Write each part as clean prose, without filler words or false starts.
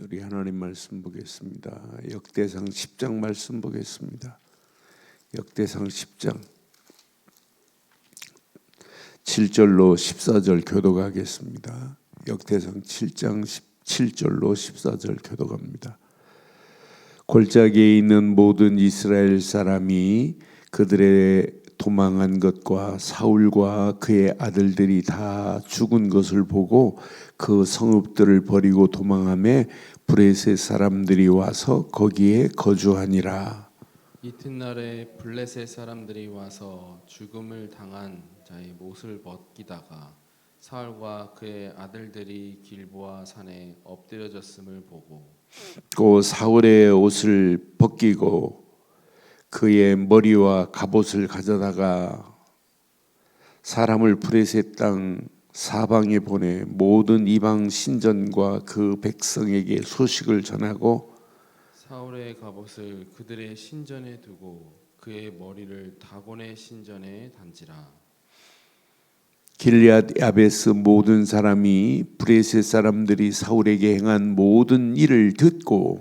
우리 하나님 말씀 보겠습니다. 역대상 10장 말씀 보겠습니다. 역대상 10장 7절로 14절 교독하겠습니다. 역대상 7장 7절로 14절 교독합니다. 골짜기에 있는 모든 이스라엘 사람이 그들의 도망한 것과 사울과 그의 아들들이 다 죽은 것을 보고 그 성읍들을 버리고 도망하며 브레셋 사람들이 와서 거기에 거주하니라. 이튿날에 블레셋 사람들이 와서 죽음을 당한 자의 못을 벗기다가 사울과 그의 아들들이 길보아 산에 엎드려졌음을 보고 또 사울의 옷을 벗기고 그의 머리와 갑옷을 가져다가 사람을 브레셋 땅 사방에 보내 모든 이방 신전과 그 백성에게 소식을 전하고 사울의 갑옷을 그들의 신전에 두고 그의 머리를 다곤의 신전에 단지라. 길앗 야베스 모든 사람이 브레셋 사람들이 사울에게 행한 모든 일을 듣고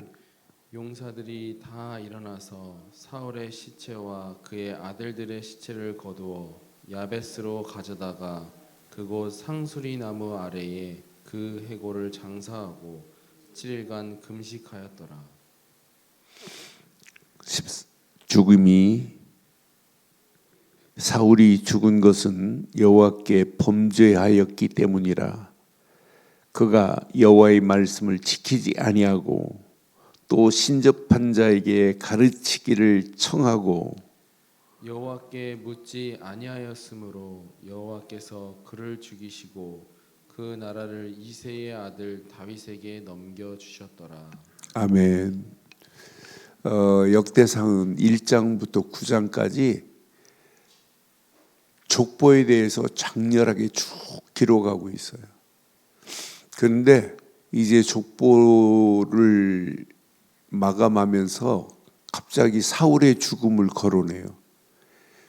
용사들이 다 일어나서 사울의 시체와 그의 아들들의 시체를 거두어 야베스로 가져다가 그곳 상수리 나무 아래에 그 해골을 장사하고 7일간 금식하였더라. 죽음이 사울이 죽은 것은 여호와께 범죄하였기 때문이라. 그가 여호와의 말씀을 지키지 아니하고 또 신접한 자에게 가르치기를 청하고 여호와께 묻지 아니하였으므로 여호와께서 그를 죽이시고 그 나라를 이새의 아들 다윗에게 넘겨 주셨더라. 아멘. 역대상은 1장부터 9장까지 족보에 대해서 장렬하게 쭉 기록하고 있어요. 그런데 이제 족보를 마감하면서 갑자기 사울의 죽음을 거론해요.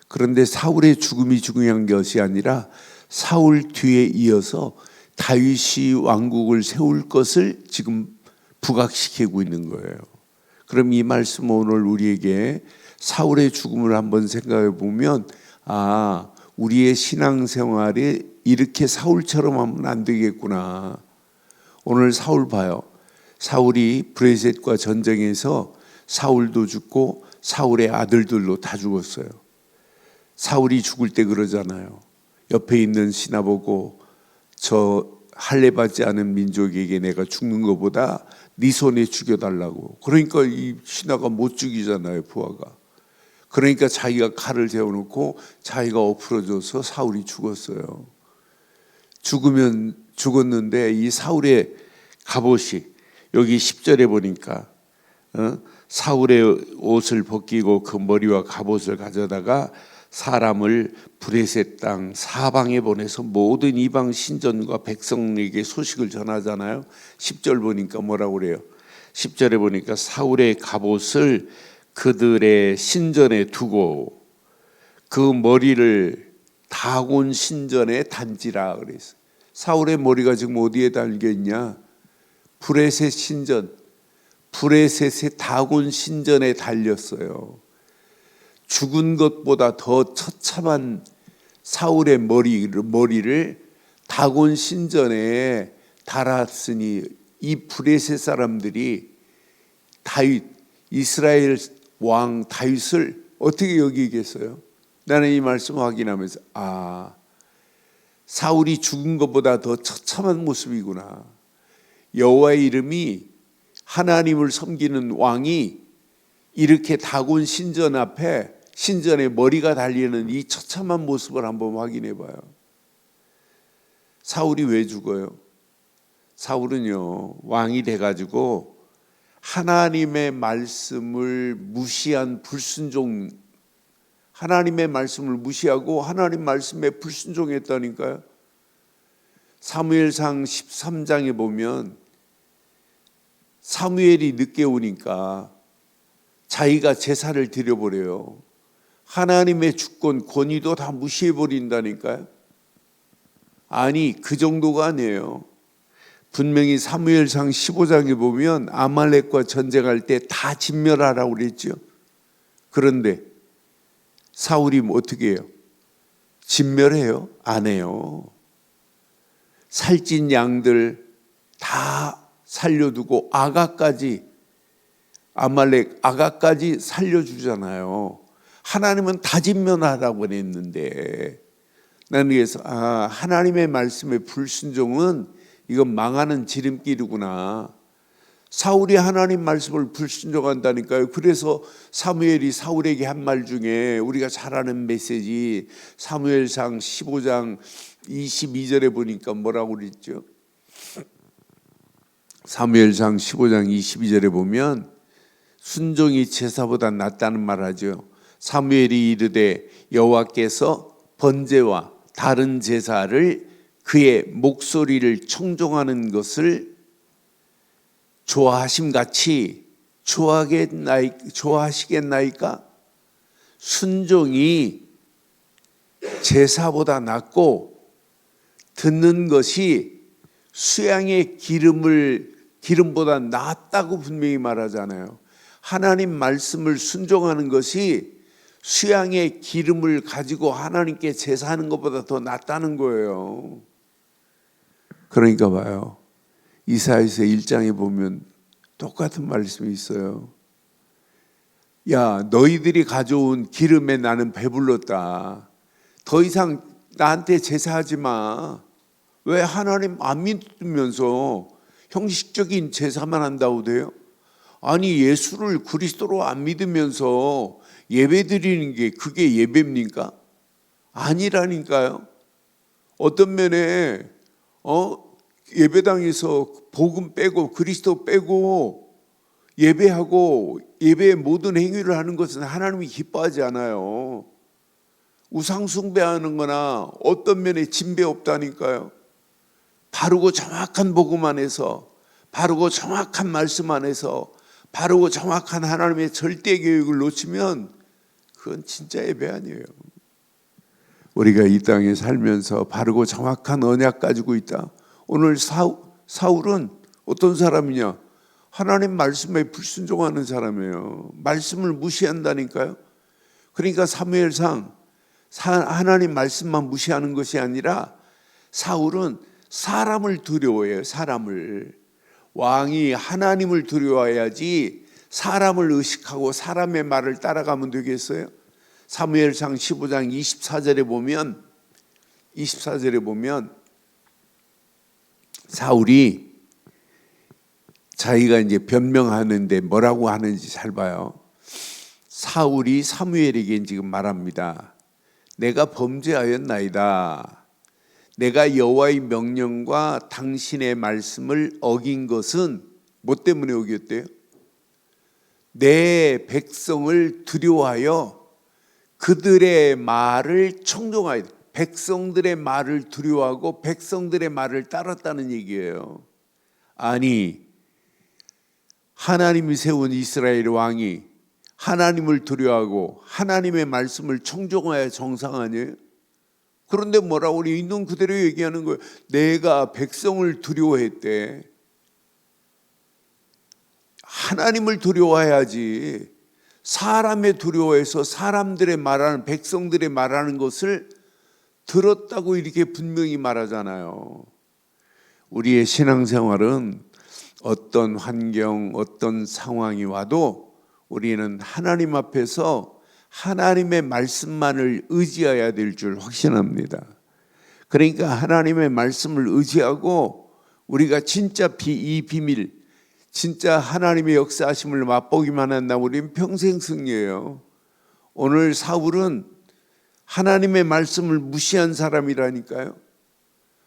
그런데 사울의 죽음이 중요한 것이 아니라 사울 뒤에 이어서 다윗이 왕국을 세울 것을 지금 부각시키고 있는 거예요. 그럼 이 말씀 오늘 우리에게 사울의 죽음을 한번 생각해 보면 우리의 신앙생활이 이렇게 사울처럼 하면 안 되겠구나. 오늘 사울 봐요. 사울이 브레셋과 전쟁에서 사울도 죽고 사울의 아들들도 다 죽었어요. 사울이 죽을 때 그러잖아요. 옆에 있는 신하 보고 저 할례받지 않은 민족에게 내가 죽는 것보다 네 손에 죽여달라고. 그러니까 이 신하가 못 죽이잖아요, 부하가. 그러니까 자기가 칼을 세워놓고 자기가 엎어져서 사울이 죽었어요. 죽으면 죽었는데 이 사울의 갑옷이 여기 10절에 보니까 사울의 옷을 벗기고 그 머리와 갑옷을 가져다가 사람을 브레셋 땅 사방에 보내서 모든 이방 신전과 백성에게 소식을 전하잖아요. 10절 보니까 뭐라고 그래요? 10절에 보니까 사울의 갑옷을 그들의 신전에 두고 그 머리를 다곤 신전에 단지라 그랬어요. 사울의 머리가 지금 어디에 달려 있냐? 브레셋 신전, 브레셋의 다곤 신전에 달렸어요. 죽은 것보다 더 처참한 사울의 머리를 다곤 신전에 달았으니 이 브레셋 사람들이 다윗, 이스라엘 왕 다윗을 어떻게 여기겠어요? 나는 이 말씀 확인하면서 사울이 죽은 것보다 더 처참한 모습이구나. 여호와의 이름이 하나님을 섬기는 왕이 이렇게 다곤 신전 앞에 신전에 머리가 달리는 이 처참한 모습을 한번 확인해 봐요. 사울이 왜 죽어요? 사울은요, 왕이 돼가지고 하나님의 말씀을 무시한 불순종, 하나님의 말씀을 무시하고 하나님 말씀에 불순종했다니까요. 사무엘상 13장에 보면 사무엘이 늦게 오니까 자기가 제사를 드려버려요. 하나님의 주권, 권위도 다 무시해버린다니까요. 아니, 그 정도가 아니에요. 분명히 사무엘상 15장에 보면 아말렉과 전쟁할 때 다 진멸하라고 그랬죠. 그런데 사울이 어떻게 해요? 진멸해요? 안 해요. 살찐 양들 다 살려두고 아말렉 아가까지 살려주잖아요. 하나님은 다 진멸하라고 그랬는데, 나는 그래서 하나님의 말씀의 불순종은 이건 망하는 지름길이구나. 사울이 하나님 말씀을 불순종한다니까요. 그래서 사무엘이 사울에게 한 말 중에 우리가 잘 아는 메시지, 사무엘상 15장 22절에 보니까 뭐라고 그랬죠? 사무엘상 15장 22절에 보면 순종이 제사보다 낫다는 말하죠. 사무엘이 이르되 여호와께서 번제와 다른 제사를 그의 목소리를 청종하는 것을 좋아하심같이 좋아하시겠나이까? 순종이 제사보다 낫고 듣는 것이 수양의 기름보다 낫다고 분명히 말하잖아요. 하나님 말씀을 순종하는 것이 수양의 기름을 가지고 하나님께 제사하는 것보다 더 낫다는 거예요. 그러니까 봐요. 이사야서 1장에 보면 똑같은 말씀이 있어요. 야, 너희들이 가져온 기름에 나는 배불렀다. 더 이상 나한테 제사하지 마. 왜 하나님 안 믿으면서 형식적인 제사만 한다고 돼요? 아니, 예수를 그리스도로 안 믿으면서 예배 드리는 게 그게 예배입니까? 아니라니까요. 어떤 면에 예배당에서 복음 빼고 그리스도 빼고 예배하고 예배의 모든 행위를 하는 것은 하나님이 기뻐하지 않아요. 우상 숭배하는 거나 어떤 면에 진배 없다니까요. 바르고 정확한 복음 안에서, 바르고 정확한 말씀 안에서, 바르고 정확한 하나님의 절대 계획을 놓치면 그건 진짜 예배 아니에요. 우리가 이 땅에 살면서 바르고 정확한 언약 가지고 있다. 오늘 사울은 어떤 사람이냐? 하나님 말씀에 불순종하는 사람이에요. 말씀을 무시한다니까요. 그러니까 사무엘상 하나님 말씀만 무시하는 것이 아니라 사울은 사람을 두려워해요. 사람을. 왕이 하나님을 두려워해야지 사람을 의식하고 사람의 말을 따라가면 되겠어요? 사무엘상 15장 24절에 보면 사울이 자기가 이제 변명하는데 뭐라고 하는지 잘 봐요. 사울이 사무엘에게 지금 말합니다. 내가 범죄하였나이다. 내가 여호와의 명령과 당신의 말씀을 어긴 것은 뭐 때문에 어겼대요? 내 백성을 두려워하여 그들의 말을 청종하여, 백성들의 말을 두려워하고 백성들의 말을 따랐다는 얘기예요. 아니, 하나님이 세운 이스라엘 왕이 하나님을 두려워하고 하나님의 말씀을 청종해야 정상 아니에요? 그런데 뭐라고 우리 있는 그대로 얘기하는 거예요. 내가 백성을 두려워했대. 하나님을 두려워해야지. 사람의 두려워해서 사람들의 말하는, 백성들의 말하는 것을 들었다고 이렇게 분명히 말하잖아요. 우리의 신앙생활은 어떤 환경, 어떤 상황이 와도 우리는 하나님 앞에서 하나님의 말씀만을 의지해야 될 줄 확신합니다. 그러니까 하나님의 말씀을 의지하고 우리가 진짜 이 비밀, 진짜 하나님의 역사하심을 맛보기만 한다면 우리는 평생 승리예요. 오늘 사울은 하나님의 말씀을 무시한 사람이라니까요.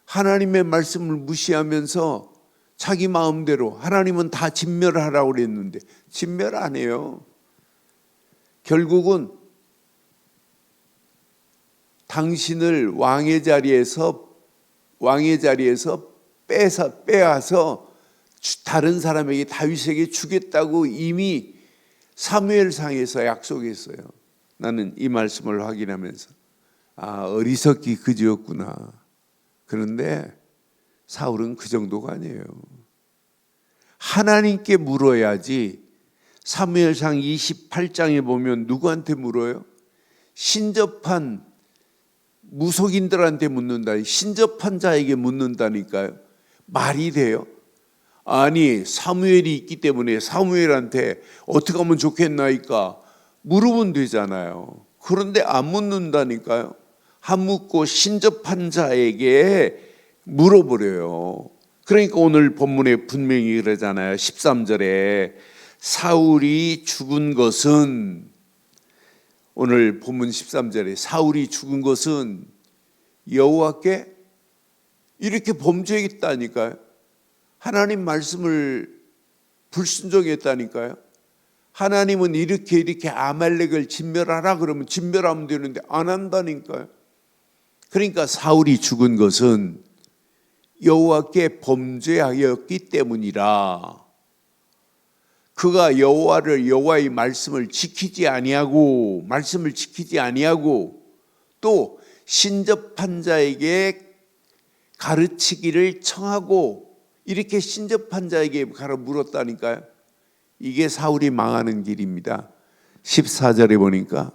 하나님의 말씀을 무시하면서 자기 마음대로 하나님은 다 진멸하라고 그랬는데 진멸 안 해요. 결국은 당신을 왕의 자리에서 빼앗아 다른 사람에게, 다윗에게 주겠다고 이미 사무엘상에서 약속했어요. 나는 이 말씀을 확인하면서 어리석기 그지였구나. 그런데 사울은 그 정도가 아니에요. 하나님께 물어야지. 사무엘상 28장에 보면 누구한테 물어요? 신접한 무속인들한테 묻는다. 신접한 자에게 묻는다니까요. 말이 돼요? 아니, 사무엘이 있기 때문에 사무엘한테 어떻게 하면 좋겠나이까 물으면 되잖아요. 그런데 안 묻는다니까요. 안 묻고 신접한 자에게 물어버려요. 그러니까 오늘 본문에 분명히 그러잖아요. 13절에 사울이 죽은 것은, 오늘 본문 13절에 사울이 죽은 것은 여호와께 이렇게 범죄했다니까요. 하나님 말씀을 불순종했다니까요. 하나님은 이렇게 아말렉을 진멸하라 그러면 진멸하면 되는데 안 한다니까요. 그러니까 사울이 죽은 것은 여호와께 범죄하였기 때문이라. 그가 여호와의 말씀을 지키지 아니하고 또 신접한 자에게 가르치기를 청하고 이렇게 신접한 자에게 가르쳐 물었다니까요. 이게 사울이 망하는 길입니다. 14절에 보니까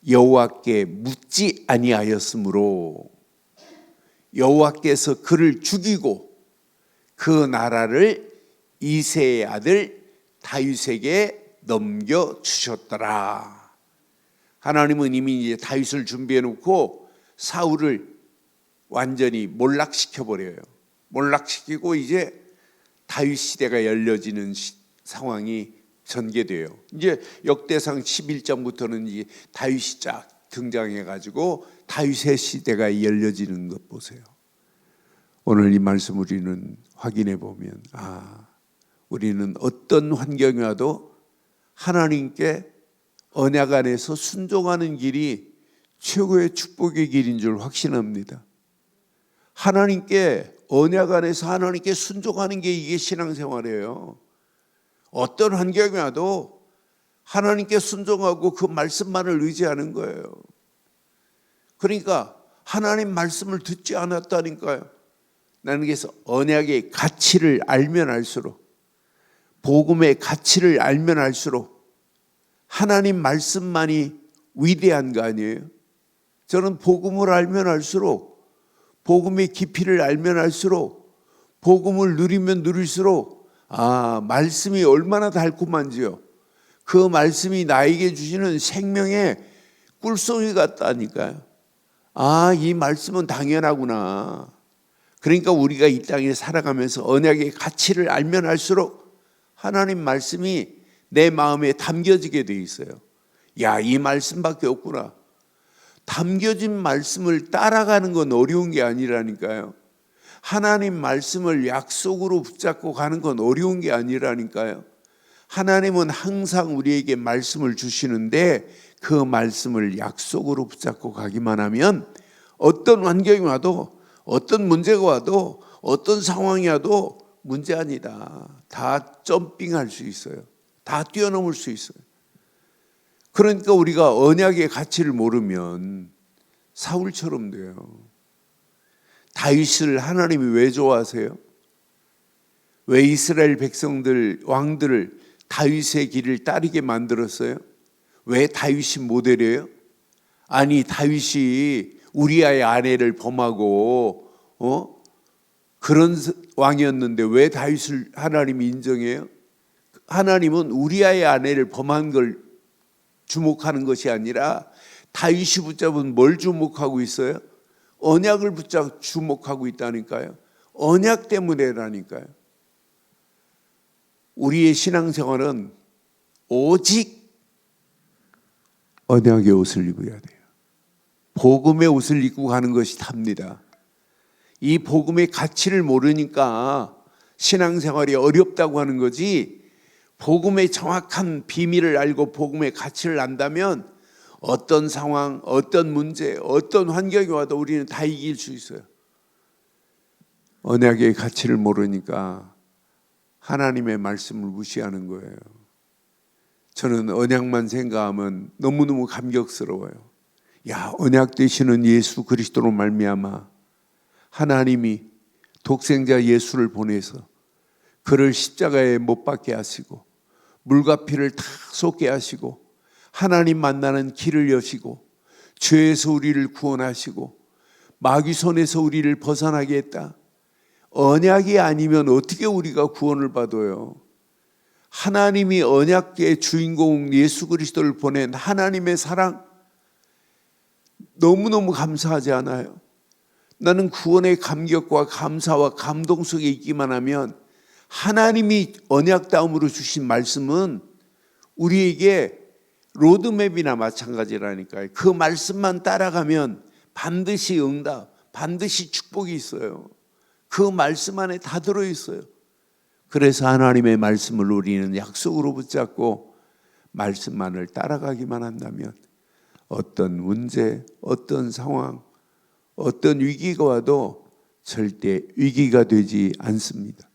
여호와께 묻지 아니하였으므로 여호와께서 그를 죽이고 그 나라를 이새의 아들 다윗에게 넘겨주셨더라. 하나님은 이미 이제 다윗을 준비해 놓고 사울을 완전히 몰락시켜버려요. 몰락시키고 이제 다윗 시대가 열려지는 상황이 전개돼요. 이제 역대상 11장부터는 이제 다윗이 쫙 등장해가지고 다윗의 시대가 열려지는 것 보세요. 오늘 이 말씀 우리는 확인해 보면 우리는 어떤 환경이 와도 하나님께 언약 안에서 순종하는 길이 최고의 축복의 길인 줄 확신합니다. 하나님께 언약 안에서 하나님께 순종하는 게 이게 신앙생활이에요. 어떤 환경이 와도 하나님께 순종하고 그 말씀만을 의지하는 거예요. 그러니까 하나님 말씀을 듣지 않았다니까요. 나는 그래서 언약의 가치를 알면 알수록, 복음의 가치를 알면 알수록 하나님 말씀만이 위대한 거 아니에요? 저는 복음을 알면 알수록, 복음의 깊이를 알면 알수록, 복음을 누리면 누릴수록 말씀이 얼마나 달콤한지요. 그 말씀이 나에게 주시는 생명의 꿀송이 같다니까요. 이 말씀은 당연하구나. 그러니까 우리가 이 땅에 살아가면서 언약의 가치를 알면 알수록 하나님 말씀이 내 마음에 담겨지게 돼 있어요. 이 말씀밖에 없구나. 담겨진 말씀을 따라가는 건 어려운 게 아니라니까요. 하나님 말씀을 약속으로 붙잡고 가는 건 어려운 게 아니라니까요. 하나님은 항상 우리에게 말씀을 주시는데 그 말씀을 약속으로 붙잡고 가기만 하면 어떤 환경이 와도, 어떤 문제가 와도, 어떤 상황이 와도 문제 아니다. 다 점핑할 수 있어요. 다 뛰어넘을 수 있어요. 그러니까 우리가 언약의 가치를 모르면 사울처럼 돼요. 다윗을 하나님이 왜 좋아하세요? 왜 이스라엘 백성들, 왕들을 다윗의 길을 따르게 만들었어요? 왜 다윗이 모델이에요? 아니, 다윗이 우리아의 아내를 범하고 그런 왕이었는데 왜 다윗을 하나님이 인정해요? 하나님은 우리아의 아내를 범한 걸 주목하는 것이 아니라 다윗이 붙잡은 뭘 주목하고 있어요? 언약을 붙잡고 주목하고 있다니까요. 언약 때문에라니까요. 우리의 신앙생활은 오직 언약의 옷을 입어야 돼요. 복음의 옷을 입고 가는 것이 답니다. 이 복음의 가치를 모르니까 신앙생활이 어렵다고 하는 거지, 복음의 정확한 비밀을 알고 복음의 가치를 안다면 어떤 상황, 어떤 문제, 어떤 환경이 와도 우리는 다 이길 수 있어요. 언약의 가치를 모르니까 하나님의 말씀을 무시하는 거예요. 저는 언약만 생각하면 너무너무 감격스러워요. 언약 되시는 예수 그리스도로 말미암아 하나님이 독생자 예수를 보내서 그를 십자가에 못 박게 하시고 물과 피를 다 쏟게 하시고 하나님 만나는 길을 여시고 죄에서 우리를 구원하시고 마귀 손에서 우리를 벗어나게 했다. 언약이 아니면 어떻게 우리가 구원을 받아요? 하나님이 언약의 주인공 예수 그리스도를 보낸 하나님의 사랑 너무너무 감사하지 않아요? 나는 구원의 감격과 감사와 감동 속에 있기만 하면 하나님이 언약다움으로 주신 말씀은 우리에게 로드맵이나 마찬가지라니까요. 그 말씀만 따라가면 반드시 응답, 반드시 축복이 있어요. 그 말씀 안에 다 들어있어요. 그래서 하나님의 말씀을 우리는 약속으로 붙잡고 말씀만을 따라가기만 한다면 어떤 문제, 어떤 상황, 어떤 위기가 와도 절대 위기가 되지 않습니다.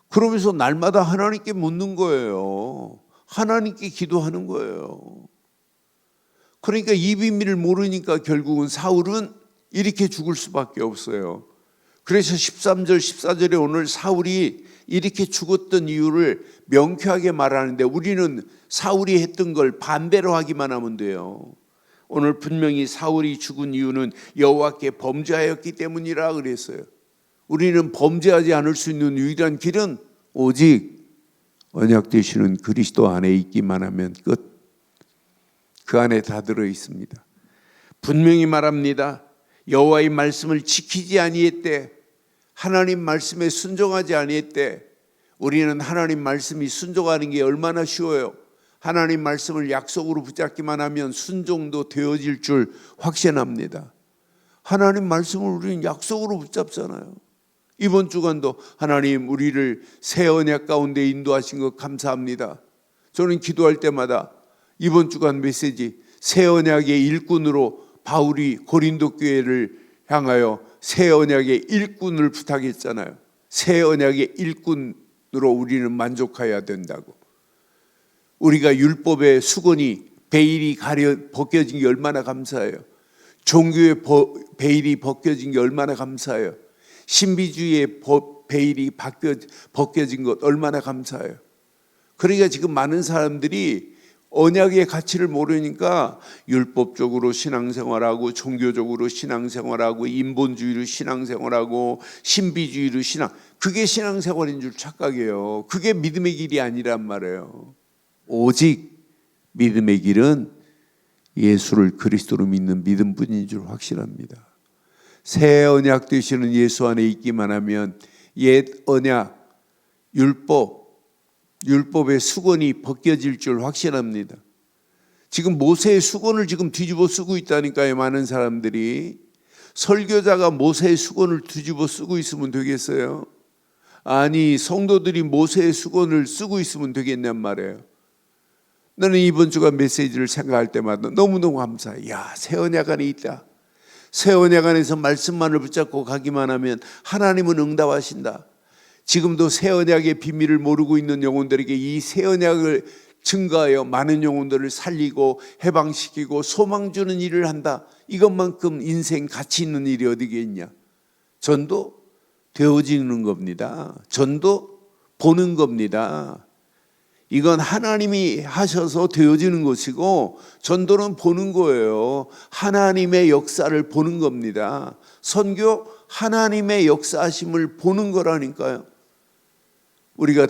그러면서 날마다 하나님께 묻는 거예요. 하나님께 기도하는 거예요. 그러니까 이 비밀을 모르니까 결국은 사울은 이렇게 죽을 수밖에 없어요. 그래서 13절, 14절에 오늘 사울이 이렇게 죽었던 이유를 명쾌하게 말하는데 우리는 사울이 했던 걸 반대로 하기만 하면 돼요. 오늘 분명히 사울이 죽은 이유는 여호와께 범죄하였기 때문이라 그랬어요. 우리는 범죄하지 않을 수 있는 유일한 길은 오직 언약 되시는 그리스도 안에 있기만 하면 끝. 그 안에 다 들어 있습니다. 분명히 말합니다. 여호와의 말씀을 지키지 아니했대. 하나님 말씀에 순종하지 아니했대. 우리는 하나님 말씀이 순종하는 게 얼마나 쉬워요. 하나님 말씀을 약속으로 붙잡기만 하면 순종도 되어질 줄 확신합니다. 하나님 말씀을 우리는 약속으로 붙잡잖아요. 이번 주간도 하나님 우리를 새 언약 가운데 인도하신 것 감사합니다. 저는 기도할 때마다 이번 주간 메시지 새 언약의 일꾼으로 바울이 고린도 교회를 향하여 새 언약의 일꾼을 부탁했잖아요. 새 언약의 일꾼으로 우리는 만족해야 된다고. 우리가 율법의 수건이 베일이 벗겨진 게 얼마나 감사해요. 종교의 베일이 벗겨진 게 얼마나 감사해요. 신비주의의 베일이 벗겨진 것 얼마나 감사해요. 그러니까 지금 많은 사람들이 언약의 가치를 모르니까 율법적으로 신앙생활하고 종교적으로 신앙생활하고 인본주의로 신앙생활하고 신비주의로 그게 신앙생활인 줄 착각해요. 그게 믿음의 길이 아니란 말이에요. 오직 믿음의 길은 예수를 그리스도로 믿는 믿음뿐인 줄 확신합니다. 새 언약 되시는 예수 안에 있기만 하면 옛 언약, 율법의 수건이 벗겨질 줄 확신합니다. 지금 모세의 수건을 지금 뒤집어 쓰고 있다니까요. 많은 사람들이. 설교자가 모세의 수건을 뒤집어 쓰고 있으면 되겠어요? 아니, 성도들이 모세의 수건을 쓰고 있으면 되겠냔 말이에요. 나는 이번 주간 메시지를 생각할 때마다 너무너무 감사해. 야, 새 언약 안에 있다. 새 언약 안에서 말씀만을 붙잡고 가기만 하면 하나님은 응답하신다. 지금도 새 언약의 비밀을 모르고 있는 영혼들에게 이 새 언약을 증거하여 많은 영혼들을 살리고 해방시키고 소망 주는 일을 한다. 이것만큼 인생 가치 있는 일이 어디에 있냐. 전도 되어지는 겁니다. 전도 보는 겁니다. 이건 하나님이 하셔서 되어지는 것이고 전도는 보는 거예요. 하나님의 역사를 보는 겁니다. 선교 하나님의 역사하심을 보는 거라니까요. 우리가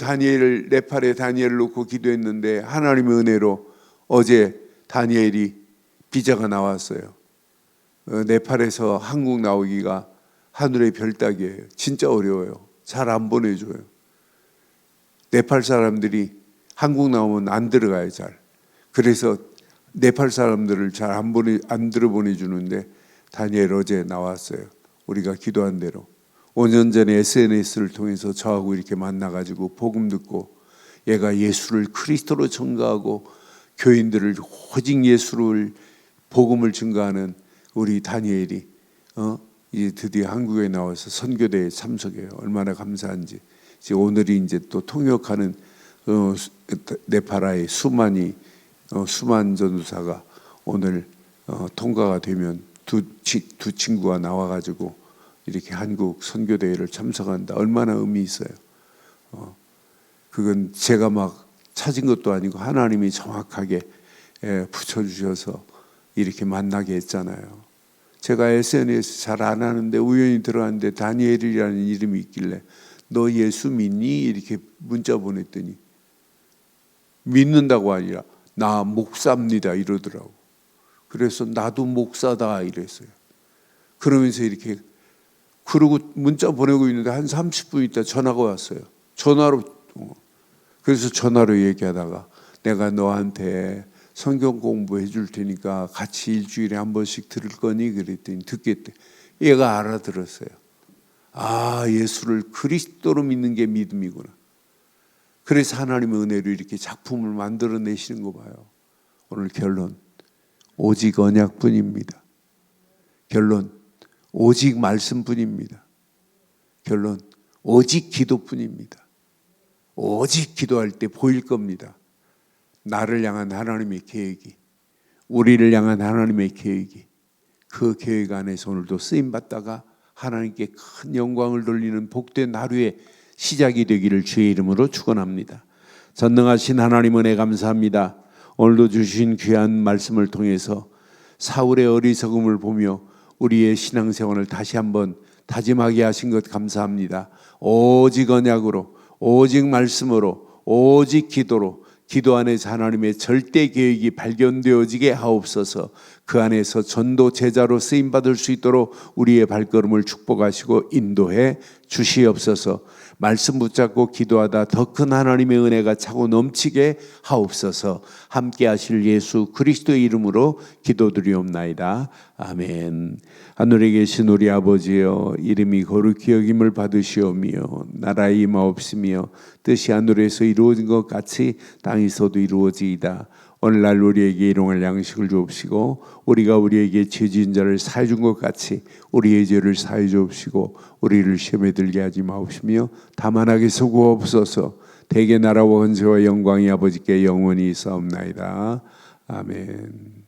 네팔에 다니엘을 놓고 기도했는데 하나님의 은혜로 어제 다니엘이 비자가 나왔어요. 네팔에서 한국 나오기가 하늘의 별 따기예요. 진짜 어려워요. 잘 안 보내줘요. 네팔 사람들이 한국 나오면 안 들어가요, 잘. 그래서 네팔 사람들을 잘 안 들어보내주는데 다니엘 어제 나왔어요. 우리가 기도한 대로. 5년 전에 SNS를 통해서 저하고 이렇게 만나가지고 복음 듣고 얘가 예수를 그리스도로 증거하고 교인들을 오직 예수를 복음을 증거하는 우리 다니엘이 이제 드디어 한국에 나와서 선교대에 참석해요. 얼마나 감사한지. 이제 오늘이 이제 또 통역하는 네팔의 수만 전도사가 오늘 통과가 되면 두 친구가 나와가지고 이렇게 한국 선교대회를 참석한다. 얼마나 의미 있어요. 그건 제가 막 찾은 것도 아니고 하나님이 정확하게 붙여주셔서 이렇게 만나게 했잖아요. 제가 SNS 잘 안 하는데 우연히 들어갔는데 다니엘이라는 이름이 있길래 너 예수 믿니? 이렇게 문자 보냈더니 믿는다고 아니라 나 목사입니다 이러더라고. 그래서 나도 목사다 이랬어요. 그러면서 이렇게 그러고 문자 보내고 있는데 한 30분 있다 전화가 왔어요. 전화로. 그래서 전화로 얘기하다가 내가 너한테 성경 공부해 줄 테니까 같이 일주일에 한 번씩 들을 거니? 그랬더니 듣겠대. 얘가 알아들었어요. 아, 예수를 그리스도로 믿는 게 믿음이구나. 그래서 하나님의 은혜로 이렇게 작품을 만들어내시는 거 봐요. 오늘 결론, 오직 언약뿐입니다. 결론, 오직 말씀뿐입니다. 결론, 오직 기도뿐입니다. 오직 기도할 때 보일 겁니다. 나를 향한 하나님의 계획이, 우리를 향한 하나님의 계획이, 그 계획 안에서 오늘도 쓰임받다가 하나님께 큰 영광을 돌리는 복된 하루의 시작이 되기를 주의 이름으로 축원합니다. 전능하신 하나님 은혜 감사합니다. 오늘도 주신 귀한 말씀을 통해서 사울의 어리석음을 보며 우리의 신앙생활을 다시 한번 다짐하게 하신 것 감사합니다. 오직 언약으로, 오직 말씀으로, 오직 기도로, 기도 안에서 하나님의 절대 계획이 발견되어지게 하옵소서. 그 안에서 전도 제자로 쓰임받을 수 있도록 우리의 발걸음을 축복하시고 인도해 주시옵소서. 말씀 붙잡고 기도하다 더 큰 하나님의 은혜가 차고 넘치게 하옵소서. 함께 하실 예수 그리스도의 이름으로 기도드리옵나이다. 아멘. 하늘에 계신 우리 아버지여, 이름이 거룩히 여김을 받으시오며 나라의 임하옵시며 뜻이 하늘에서 이루어진 것 같이 땅에서도 이루어지이다. 오늘날 우리에게 일용할 양식을 주옵시고 우리가 우리에게 죄지은 자를 사해 준 것 같이 우리의 죄를 사해 주옵시고 우리를 시험에 들게 하지 마옵시며 다만 악에서 구하옵소서. 대개 나라와 권세와 영광이 아버지께 영원히 있사옵나이다. 아멘.